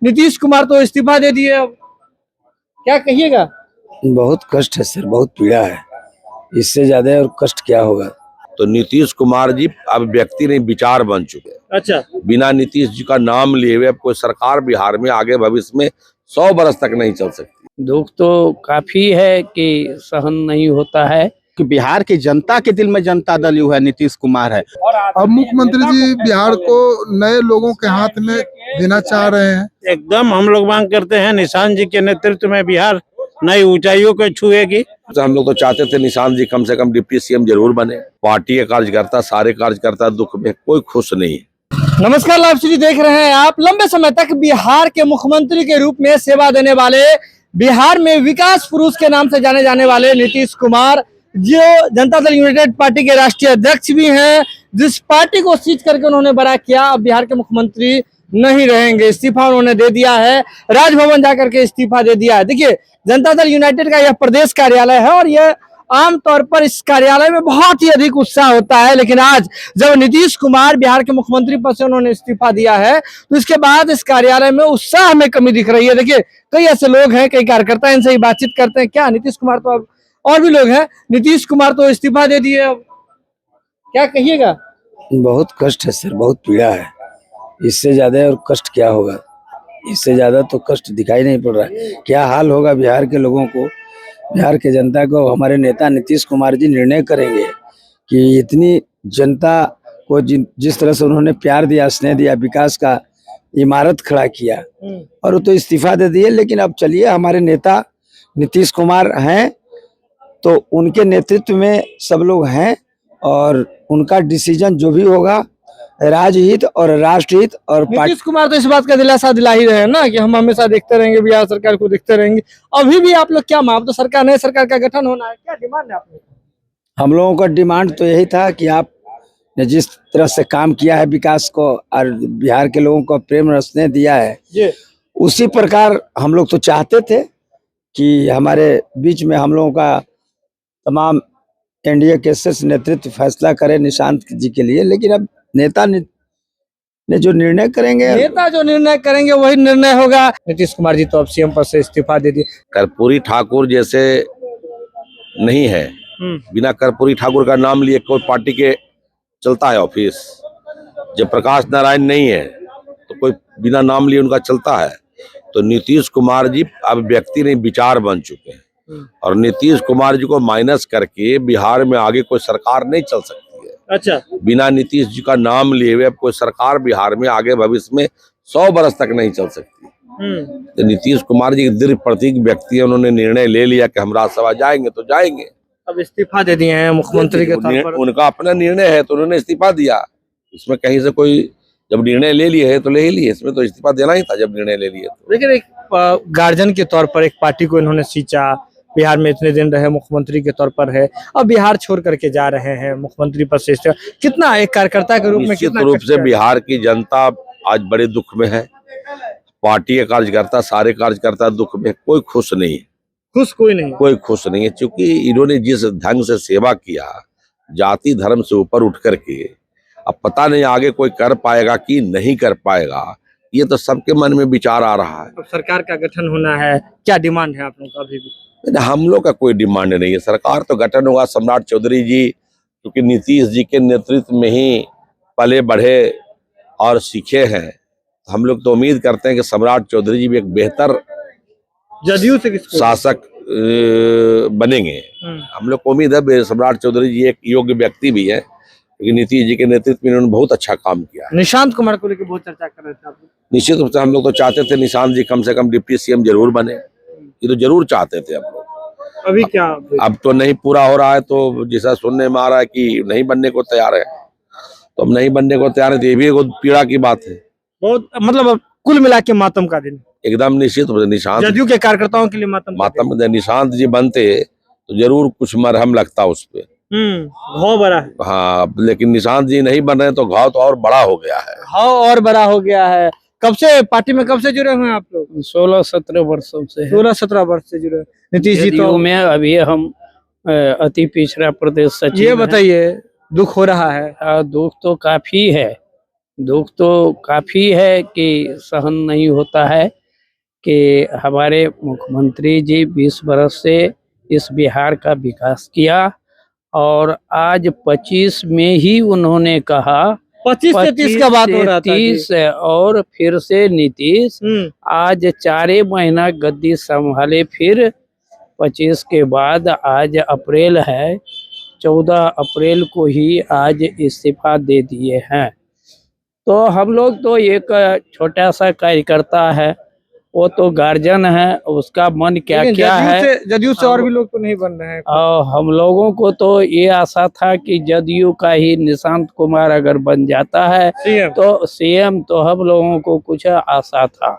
नीतीश कुमार तो इस्तीफा दे दिए, अब क्या कहिएगा? बहुत कष्ट है सर, बहुत पीड़ा है। इससे ज्यादा और कष्ट क्या होगा। तो नीतीश कुमार जी अब व्यक्ति नहीं विचार बन चुके हैं। अच्छा, बिना नीतीश जी का नाम लिए हुए अब कोई सरकार बिहार में आगे भविष्य में 100 बरस तक नहीं चल सकती। दुख तो काफी है कि सहन नहीं होता है कि बिहार की जनता के दिल में जनता दल है नीतीश कुमार है। अब मुख्यमंत्री जी बिहार को नए लोगों के हाथ में देना चाह रहे हैं। एकदम हम लोग मांग करते हैं निशांत जी के नेतृत्व में बिहार नई ऊंचाइयों को छुएगी। तो हम लोग तो चाहते थे निशांत जी कम से कम डिप्टी सीएम जरूर बने। पार्टी के कार्यकर्ता, सारे कार्यकर्ता दुख में कोई खुश नहीं है। नमस्कार, लाइव सीरीज देख रहे हैं आप। लंबे समय तक बिहार के मुख्यमंत्री के रूप में सेवा देने वाले, बिहार में विकास पुरुष के नाम से जाने जाने वाले नीतीश कुमार, जो जनता दल यूनाइटेड पार्टी के राष्ट्रीय अध्यक्ष भी हैं, जिस पार्टी को सीज करके उन्होंने बड़ा किया, अब बिहार के मुख्यमंत्री नहीं रहेंगे। इस्तीफा उन्होंने दे दिया है, राजभवन जाकर के इस्तीफा दे दिया है। देखिए, जनता दल यूनाइटेड का यह प्रदेश कार्यालय है और यह आमतौर पर इस कार्यालय में बहुत ही अधिक उत्साह होता है, लेकिन आज जब नीतीश कुमार बिहार के मुख्यमंत्री पद से उन्होंने इस्तीफा दिया है, तो इसके बाद इस कार्यालय में उत्साह में कमी दिख रही है। देखिए, कई ऐसे लोग हैं, कई कार्यकर्ता, इनसे ही बातचीत करते हैं। क्या नीतीश कुमार तो अब और भी लोग हैं, नीतीश कुमार तो इस्तीफा दे दिए, अब क्या कहिएगा? बहुत कष्ट है सर, बहुत पीड़ा है। इससे ज्यादा और कष्ट क्या होगा। इससे ज्यादा तो कष्ट दिखाई नहीं पड़ रहा है। क्या हाल होगा बिहार के लोगों को, बिहार के जनता को। हमारे नेता नीतीश कुमार जी निर्णय करेंगे कि इतनी जनता को जिस तरह से उन्होंने प्यार दिया, स्नेह दिया, विकास का इमारत खड़ा किया, और वो तो इस्तीफा दे दिए। लेकिन अब चलिए, हमारे नेता नीतीश कुमार हैं तो उनके नेतृत्व में सब लोग हैं, और उनका डिसीजन जो भी होगा राजहित और राष्ट्रहित और नीतीश कुमार तो इस बात का दिलासा दिला ही रहे हैं ना कि हम हमेशा देखते रहेंगे, बिहार सरकार को देखते रहेंगे। अभी भी आप लोग क्या मांग, तो सरकार नए सरकार का गठन होना है, क्या डिमांड है आप लोग? हम लोगों का डिमांड तो यही था कि आपने जिस तरह से काम किया है विकास को और बिहार के लोगों को प्रेम रसने दिया है, उसी प्रकार हम लोग तो चाहते थे कि हमारे बीच में हम लोगों का तमाम एनडीए के शीर्ष नेतृत्व फैसला करे निशांत जी के लिए। लेकिन अब नेता ने जो निर्णय करेंगे, नेता जो निर्णय करेंगे वही निर्णय होगा। नीतीश कुमार जी तो अब सीएम पद से इस्तीफा दे दिए। कर्पूरी ठाकुर जैसे नहीं है। बिना कर्पूरी ठाकुर का नाम लिए कोई पार्टी के चलता है ऑफिस। जब प्रकाश नारायण नहीं है तो कोई बिना नाम लिए उनका चलता है। तो नीतीश कुमार जी अब व्यक्ति नहीं विचार बन चुके हैं, और नीतीश कुमार जी को माइनस करके बिहार में आगे कोई सरकार नहीं चल सकती है। अच्छा, बिना नीतीश जी का नाम लिए हुए अब कोई सरकार बिहार में आगे भविष्य में 100 बरस तक नहीं चल सकती। तो नीतीश कुमार जी दृढ़ प्रतीक व्यक्ति है, उन्होंने निर्णय ले लिया कि हम राज्यसभा जाएंगे तो जाएंगे। अब इस्तीफा दे दिए हैं मुख्यमंत्री के तौर पर। उनका अपना निर्णय है तो उन्होंने इस्तीफा दिया। इसमें कहीं से कोई जब निर्णय ले लिए है तो ले ही लिए, इसमें तो इस्तीफा देना ही था जब निर्णय ले लिए तो। लेकिन एक गार्जियन के तौर पर एक पार्टी को इन्होंने सींचा, बिहार में इतने दिन रहे, मुख्यमंत्री के तौर पर है, अब बिहार छोड़ करके जा रहे हैं मुख्यमंत्री पद से। कितना एक कार्यकर्ता के रूप में निश्चित रूप से बिहार की जनता आज बड़े दुख में है। पार्टी के कार्यकर्ता, सारे कार्यकर्ता दुख में, कोई खुश नहीं है। खुश कोई नहीं, कोई खुश नहीं है, क्योंकि इन्होंने जिस ढंग से सेवा किया, जाति धर्म से ऊपर उठ करके, अब पता नहीं आगे कोई कर पाएगा कि नहीं कर पाएगा। ये तो सबके मन में विचार आ रहा है। अब सरकार का गठन होना है, क्या डिमांड है आप लोगों का? अभी भी हम लोग का कोई डिमांड नहीं है। सरकार तो गठन होगा। सम्राट चौधरी जी क्योंकि नीतीश जी के नेतृत्व में ही पले बढ़े और सीखे हैं, हम लोग तो उम्मीद करते हैं कि सम्राट चौधरी जी भी एक बेहतर जदयू से शासक बनेंगे। हम लोग को उम्मीद है। सम्राट चौधरी जी एक योग्य व्यक्ति भी है, क्योंकि नीतीश जी के नेतृत्व में इन्होंने बहुत अच्छा काम किया। निशांत कुमार को लेकर बहुत चर्चा कर रहे थे आप लोग। निश्चित रूप से हम लोग तो चाहते थे निशांत जी कम से कम डिप्टी सीएम जरूर बने। ये तो जरूर चाहते थे हम लोग। अभी क्या अब तो नहीं पूरा हो रहा है, तो जैसा सुनने में आ रहा है कि नहीं बनने को तैयार है, तो अब नहीं बनने को तैयार है, तो ये भी एक पीड़ा की बात है। बहुत मतलब कुल मिला के मातम का दिन एकदम निश्चित रूप से। निशांत जदयू के कार्यकर्ताओं के लिए मातम निशांत जी बनते तो जरूर कुछ मरहम लगता उस पे। घाव बड़ा है। हाँ, लेकिन निशांत जी नहीं बन रहे तो घाव तो और बड़ा हो गया है। घाव और बड़ा हो गया है। कब से पार्टी में कब से जुड़े हुए हैं आप लोग? 16-17 वर्षों से 16-17 वर्ष से जुड़े। नीतीश जी तो में अभी हम अति पिछड़ा प्रदेश सचिव। ये बताइए, दुख हो रहा है? दुख तो काफी है, दुख तो काफी है कि सहन नहीं होता है कि हमारे मुख्यमंत्री जी 20 बरस से इस बिहार का विकास किया और आज 25 में ही उन्होंने कहा 25-33 का बात हो रहा था जी। 30 और फिर से नीतीश आज 4 महीना गद्दी संभाले, फिर 25 के बाद आज अप्रैल है, 14 अप्रैल को ही आज इस्तीफा दे दिए हैं। तो हम लोग तो एक छोटा सा कार्यकर्ता है, वो तो गार्जियन है, उसका मन क्या लेकिन क्या है। जदयू से और भी लोग तो नहीं बन रहे हैं। और हम लोगों को तो ये आशा था कि जदयू का ही निशांत कुमार अगर बन जाता है सीएम तो सीएम, तो हम लोगों को कुछ आशा था।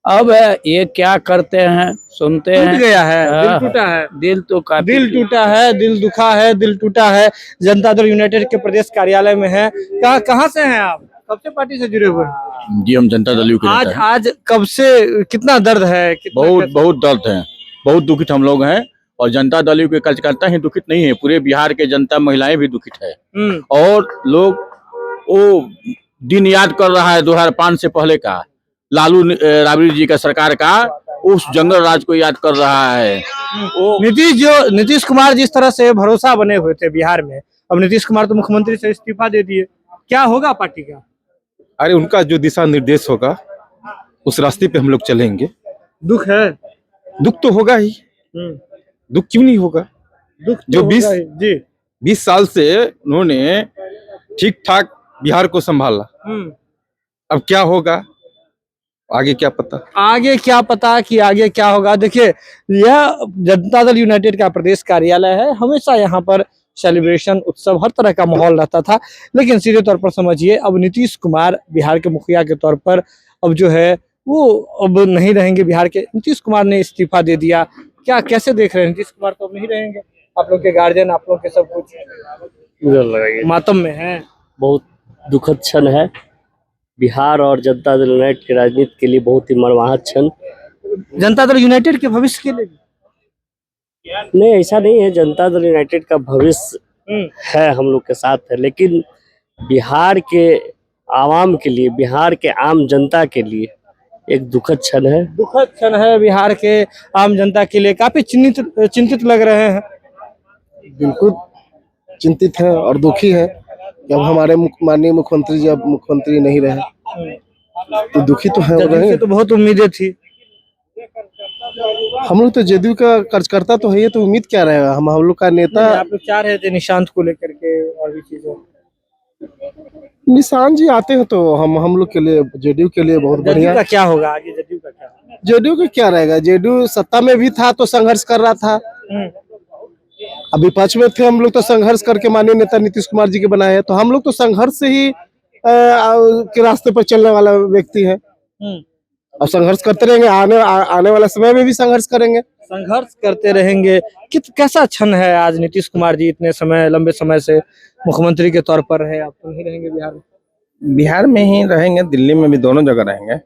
अब ये क्या करते हैं, सुनते टूट हैं। गया है, दिल हाँ, टूटा है, दिल तो काफी दिल टूटा है, दिल दुखा है, दिल टूटा है। जनता दल यूनाइटेड के प्रदेश कार्यालय में है। कहाँ से हैं आप, कब से पार्टी से जुड़े हुए हैं? जी हम जनता दल के आज नेता हैं। आज कब से कितना दर्द है, कितना बहुत बहुत दर्द है, बहुत दुखित हम लोग हैं और जनता दल के कार्यकर्ता ही दुखित नहीं है, पूरे बिहार के जनता महिलाएं भी दुखित है। और लोग वो दिन याद कर रहा है 2005 से पहले का, लालू राबड़ी जी का सरकार का, उस जंगल राज को याद कर रहा है। वो नीतीश कुमार जिस तरह से भरोसा बने हुए थे बिहार में, अब नीतीश कुमार तो मुख्यमंत्री से इस्तीफा दे दिए, क्या होगा पार्टी का? अरे उनका जो दिशा निर्देश होगा उस रास्ते पे हम लोग चलेंगे। दुख है, दुख तो होगा ही, दुख क्यों नहीं होगा? दुख तो जो होगा ही। जी 20 साल से उन्होंने ठीक ठाक बिहार को संभाला, अब क्या होगा आगे क्या पता। आगे क्या पता कि आगे क्या होगा। देखिए, यह जनता दल यूनाइटेड का प्रदेश कार्यालय है। हमेशा यहाँ पर सेलिब्रेशन, उत्सव, हर तरह का माहौल रहता था, लेकिन सीधे तौर पर समझिए अब नीतीश कुमार बिहार के मुखिया के तौर पर अब जो है वो अब नहीं रहेंगे बिहार के। नीतीश कुमार ने इस्तीफा दे दिया, क्या कैसे देख रहे हैं? नीतीश कुमार तो अब नहीं रहेंगे, आप लोग के गार्जियन, आप लोग के सब कुछ मातम में है। बहुत दुखद क्षण है, बिहार और जनता दल यूनाइटेड की राजनीति के लिए बहुत ही मर्माहत क्षण। जनता दल यूनाइटेड के भविष्य के लिए नहीं, ऐसा नहीं है, जनता दल यूनाइटेड का भविष्य है, हम लोग के साथ है, लेकिन बिहार के आवाम के लिए, बिहार के आम जनता के लिए एक दुखद क्षण है। दुखद क्षण है बिहार के आम जनता के लिए। काफी चिंतित लग रहे हैं। बिल्कुल चिंतित है और दुखी है कि अब हमारे माननीय मुख्यमंत्री जी अब मुख्यमंत्री नहीं रहे, तो दुखी तो है। तो बहुत उम्मीदें थी, हम लोग तो जदयू का कार्यकर्ता तो है, ये तो उम्मीद क्या रहेगा, हम लोग का नेता। आप लोग चाह रहे थे निशांत को लेकर के और भी चीजें। निशांत जी आते हैं तो हम लोग के लिए, जदयू के लिए बहुत बढ़िया। का क्या होगा आगे, जदयू का क्या? जदयू का क्या रहेगा, जदयू सत्ता में भी था तो संघर्ष कर रहा था, अब विपक्ष में थे हम लोग तो संघर्ष करके माननीय नेता नीतीश कुमार जी के बनाए हैं, तो हम लोग तो संघर्ष से ही के रास्ते पर चलने वाला व्यक्ति है और संघर्ष करते रहेंगे। आने वाला समय में भी संघर्ष करेंगे, संघर्ष करते रहेंगे। कैसा क्षण है आज, नीतीश कुमार जी इतने समय, लंबे समय से मुख्यमंत्री के तौर पर है, आप तो नहीं रहेंगे बिहार में? बिहार में ही रहेंगे, दिल्ली में भी, दोनों जगह रहेंगे।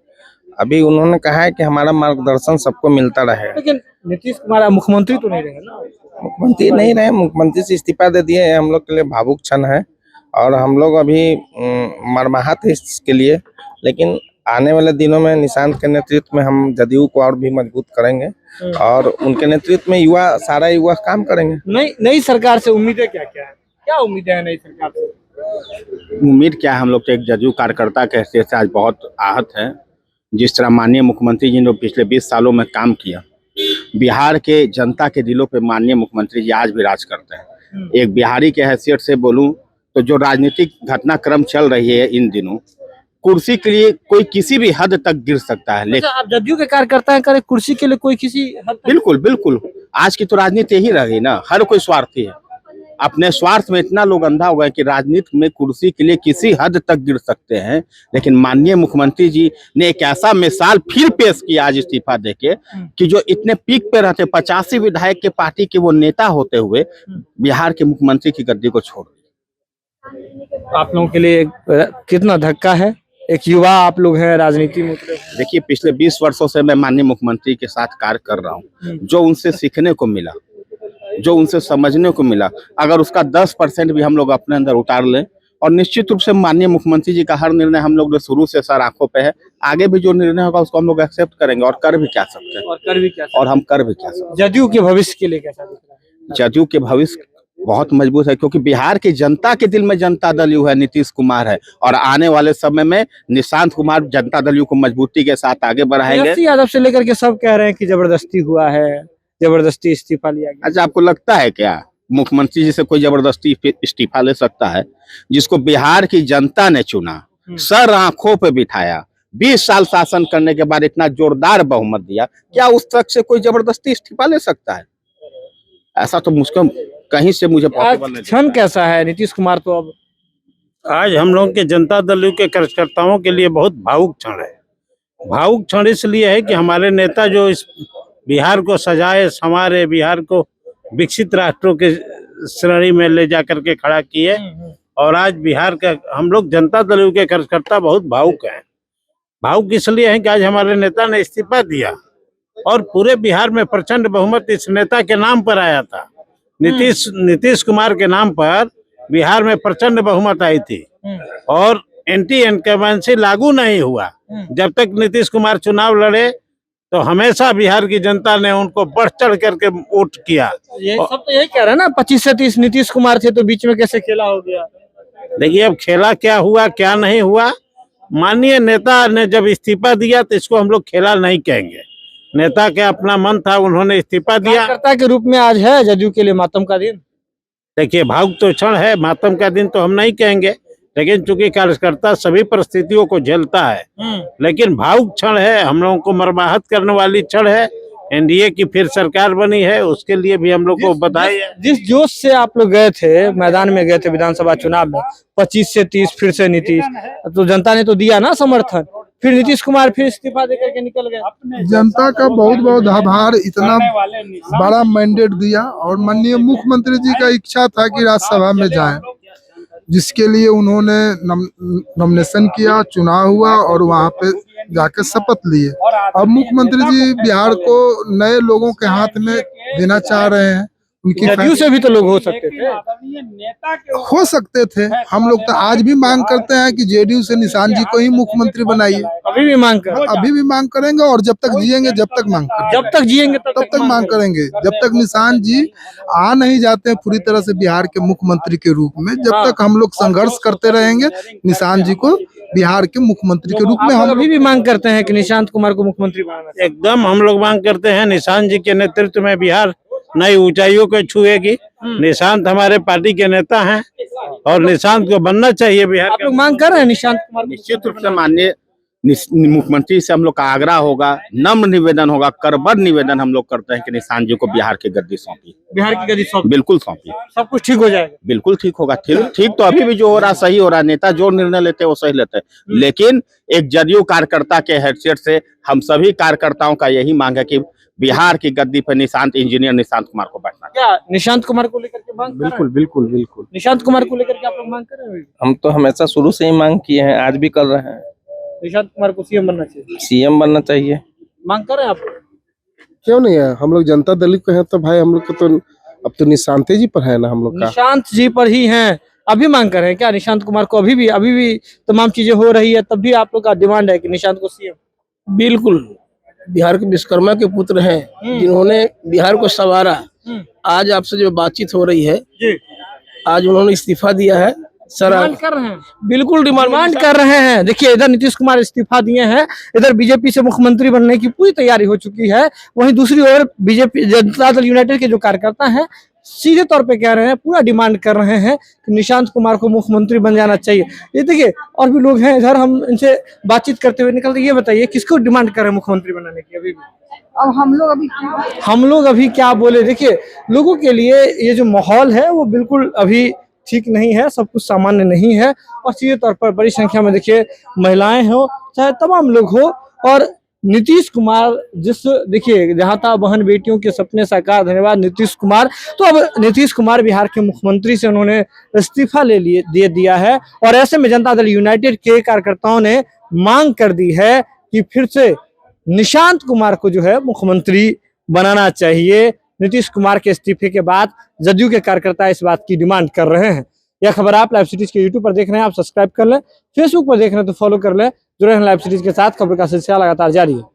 अभी उन्होंने कहा है कि हमारा मार्गदर्शन सबको मिलता रहे, लेकिन नीतीश कुमार मुख्यमंत्री तो नहीं रहे ना। मुख्यमंत्री नहीं रहे, मुख्यमंत्री से इस्तीफा दे दिए, हम लोग के लिए भावुक क्षण है और हम लोग अभी मर्माहत है इसके लिए। लेकिन आने वाले दिनों में निशांत के नेतृत्व में हम जदयू को और भी मजबूत करेंगे और उनके नेतृत्व में सारा युवा काम करेंगे। नई सरकार से उम्मीदें क्या क्या है, क्या उम्मीदें हैं नई सरकार से? उम्मीद क्या है, हम लोग तो एक जदयू कार्यकर्ता के हैसियत से आज बहुत आहत हैं। जिस तरह माननीय मुख्यमंत्री जी ने पिछले 20 सालों में काम किया, बिहार के जनता के दिलों पे माननीय मुख्यमंत्री जी आज भी राज करते हैं। एक बिहारी के हैसियत से बोलूं तो जो राजनीतिक घटनाक्रम चल रही है इन दिनों, कुर्सी के लिए कोई किसी भी हद तक गिर सकता है। लेकिन आप जदयू के कार्यकर्ता हैं, कुर्सी के लिए कोई किसी हद तक? बिल्कुल बिल्कुल, आज की तो राजनीति यही रह गई ना, हर कोई स्वार्थी है, अपने स्वार्थ में इतना लोग अंधा हो गए कि राजनीति में कुर्सी के लिए किसी हद तक गिर सकते हैं। लेकिन माननीय मुख्यमंत्री जी ने एक ऐसा मिसाल फिर पेश किया आज इस्तीफा देके कि जो इतने पीक पे रहते, 85 विधायक के पार्टी के वो नेता होते हुए बिहार के मुख्यमंत्री की गद्दी को छोड़ दिया। आप लोगों के लिए कितना धक्का है, एक युवा आप लोग हैं, राजनीति में उतरे। देखिए, पिछले 20 वर्षों से मैं माननीय मुख्यमंत्री के साथ कार्य कर रहा हूँ, जो उनसे सीखने को मिला, जो उनसे समझने को मिला, अगर उसका 10% भी हम लोग अपने अंदर उतार लें और निश्चित रूप से माननीय मुख्यमंत्री जी का हर निर्णय हम लोग शुरू से सर आंखों पे है। आगे भी जो निर्णय होगा उसको हम लोग एक्सेप्ट करेंगे और कर भी क्या सकते हैं, और हम कर भी क्या सकते हैं। जदयू के भविष्य के लिए कैसा दिख रहा है? जदयू के भविष्य बहुत मजबूत है, क्योंकि बिहार की जनता के दिल में जनता दल यू है, नीतीश कुमार है, और आने वाले समय में निशांत कुमार जनता दल यू को मजबूती के साथ आगे बढ़ाएंगे। तेजस्वी यादव से लेकर के सब कह रहे हैं कि जबरदस्ती हुआ है, जबरदस्ती इस्तीफा लिया गया। अच्छा, आपको लगता है क्या मुख्यमंत्री जी से कोई जबरदस्ती इस्तीफा ले सकता है? जिसको बिहार की जनता ने चुना, सर आंखों पे बिठाया, 20 साल शासन करने के बाद इतना जोरदार बहुमत दिया, क्या उस तक से कोई जबरदस्ती इस्तीफा ले सकता है? ऐसा तो मुश्किल कहीं से मुझे पॉसिबल नहीं। क्षण कैसा है नीतीश कुमार? तो अब आज हम लोग के जनता दल के कार्यकर्ताओं के लिए बहुत भावुक क्षण है। भावुक क्षण इसलिए है कि हमारे नेता जो इस बिहार को सजाए संवारे, बिहार को विकसित राष्ट्रों के श्रेणी में ले जा करके खड़ा किए, और आज बिहार का हम लोग जनता दल के कार्यकर्ता बहुत भावुक हैं। भावुक इसलिए है कि आज हमारे नेता ने इस्तीफा दिया और पूरे बिहार में प्रचंड बहुमत इस नेता के नाम पर आया था। नीतीश कुमार के नाम पर बिहार में प्रचंड बहुमत आई थी, और एंटी इनकम्बेंसी लागू नहीं हुआ। जब तक नीतीश कुमार चुनाव लड़े तो हमेशा बिहार की जनता ने उनको बढ़ चढ़ करके वोट किया। ये सब तो यही कह रहे हैं ना, 25 से 30 नीतीश कुमार थे, तो बीच में कैसे खेला हो गया? देखिए, अब खेला क्या हुआ क्या नहीं हुआ, माननीय नेता ने जब इस्तीफा दिया तो इसको हम लोग खेला नहीं कहेंगे। नेता का अपना मन था, उन्होंने इस्तीफा दिया। कार्यकर्ता के रूप में आज है जदयू के लिए मातम का दिन। देखिए, भावुक तो क्षण है, मातम का दिन तो हम नहीं कहेंगे, लेकिन चूंकि कार्यकर्ता सभी परिस्थितियों को झेलता है, लेकिन भावुक क्षण है, हम लोगों को मर्माहत करने वाली क्षण है। एनडीए की फिर सरकार बनी है, उसके लिए भी हम लोग को बधाई है। जिस जोश से आप लोग गए थे, मैदान में गए थे विधानसभा चुनाव में, 25 से 30 फिर से नीतीश, तो जनता ने तो दिया ना समर्थन, फिर नीतीश कुमार फिर इस्तीफा देकर के निकल गए। जनता का बहुत बहुत आभार, इतना बड़ा मैंडेट दिया, और माननीय मुख्यमंत्री जी का इच्छा था कि राज्यसभा में जाएं, जिसके लिए उन्होंने नॉमिनेशन किया, चुनाव हुआ और वहां पे जाके शपथ लिए। अब मुख्यमंत्री जी बिहार को नए लोगों के हाथ में देना चाह रहे हैं। उनकी जदयू से भी तो लोग हो सकते थे, हम लोग तो आज भी मांग करते हैं कि जेडीयू से निशांत जी को ही मुख्यमंत्री बनाइए। अभी भी मांग कर, अभी भी मांग करेंगे, और जब तक जिएंगे जब तक मांग करेंगे, जब तक जिएंगे तब तक मांग करेंगे, जब तक निशांत जी आ नहीं जाते हैं पूरी तरह से बिहार के मुख्यमंत्री के रूप में, जब तक हम लोग संघर्ष करते रहेंगे निशांत जी को बिहार के मुख्यमंत्री के रूप में। हम अभी भी मांग करते हैं कि निशांत कुमार को मुख्यमंत्री बनाना चाहिए। एकदम हम लोग मांग करते हैं, निशांत जी के नेतृत्व में बिहार नई ऊंचाइयों को छुएगी। निशांत हमारे पार्टी के नेता हैं और निशांत को बनना चाहिए बिहार। आप लोग मांग कर रहे हैं निशांत कुमार? निश्चित रूप से माननीय मुख्यमंत्री से हम लोग का आग्रह होगा, नम्र निवेदन होगा, करबद्ध निवेदन हम लोग करते हैं कि निशांत जी को बिहार की गद्दी सौंपी, बिहार की गद्दी सौंपी, बिल्कुल सौंपी। सब कुछ ठीक हो जाएगा, बिल्कुल ठीक होगा। ठीक तो अभी भी जो हो रहा सही हो रहा है, नेता जो निर्णय लेते हैं वो सही लेते हैं, लेकिन एक जदयू कार्यकर्ता के हैसियत से हम सभी कार्यकर्ताओं का यही मांग है कि बिहार की गद्दी पर इंजीनियर निशांत कुमार को बैठना। क्या निशांत कुमार को लेकर के मांग? बिल्कुल बिल्कुल बिल्कुल। निशांत कुमार को लेकर के आप लोग मांग कर रहे हैं? हम तो हमेशा शुरू से ही मांग किए हैं, आज भी कर रहे हैं। निशांत कुमार को सीएम बनना चाहिए, सीएम बनना चाहिए। मांग कर रहे हैं आप? क्यों नहीं है, हम लोग जनता दल को है तो भाई हम लोग को तो अब तो निशांत जी पर है ना, हम लोग का निशांत जी पर ही हैं। अभी मांग कर रहे हैं क्या निशांत कुमार को? अभी भी तमाम चीजें हो रही है, तब भी आप लोग का डिमांड है कि निशांत को सीएम? बिल्कुल, बिहार के विश्वकर्मा के पुत्र हैं जिन्होंने बिहार को संवारा। आज आपसे जो बातचीत हो रही है, आज उन्होंने इस्तीफा दिया है। सर डिमांड कर रहे हैं, बिल्कुल डिमांड कर रहे हैं। देखिए, इधर नीतीश कुमार इस्तीफा दिए हैं, इधर बीजेपी से मुख्यमंत्री बनने की पूरी तैयारी हो चुकी है। वहीं दूसरी ओर बीजेपी जनता दल यूनाइटेड के जो कार्यकर्ता हैं सीधे तौर पे कह रहे हैं, पूरा डिमांड कर रहे हैं कि निशांत कुमार को मुख्यमंत्री बन जाना चाहिए। ये देखिए, और भी लोग हैं इधर, हम इनसे बातचीत करते हुए निकलते। ये बताइए, किसको डिमांड कर रहे हैं मुख्यमंत्री बनाने की? अभी भी अब हम लोग अभी क्या बोले? देखिए, लोगों के लिए ये जो माहौल है वो बिल्कुल अभी ठीक नहीं है, सब कुछ सामान्य नहीं है, और सीधे तौर पर बड़ी संख्या में देखिए महिलाएं हो, चाहे तमाम लोग हो, और नीतीश कुमार देखिए जहाँ था बहन बेटियों के सपने साकार, धन्यवाद नीतीश कुमार। तो अब नीतीश कुमार बिहार के मुख्यमंत्री से उन्होंने इस्तीफा दे दिया है, और ऐसे में जनता दल यूनाइटेड के कार्यकर्ताओं ने मांग कर दी है कि फिर से निशांत कुमार को जो है मुख्यमंत्री बनाना चाहिए। नीतीश कुमार के इस्तीफे के बाद जदयू के कार्यकर्ता इस बात की डिमांड कर रहे हैं। यह खबर आप लाइव सिटीज के यूट्यूब पर देख रहे हैं, आप सब्सक्राइब कर लें, फेसबुक पर देख रहे हैं तो फॉलो कर लें। जुड़े हैं लाइव सिटीज के साथ, खबर का सिलसिला लगातार जारी है।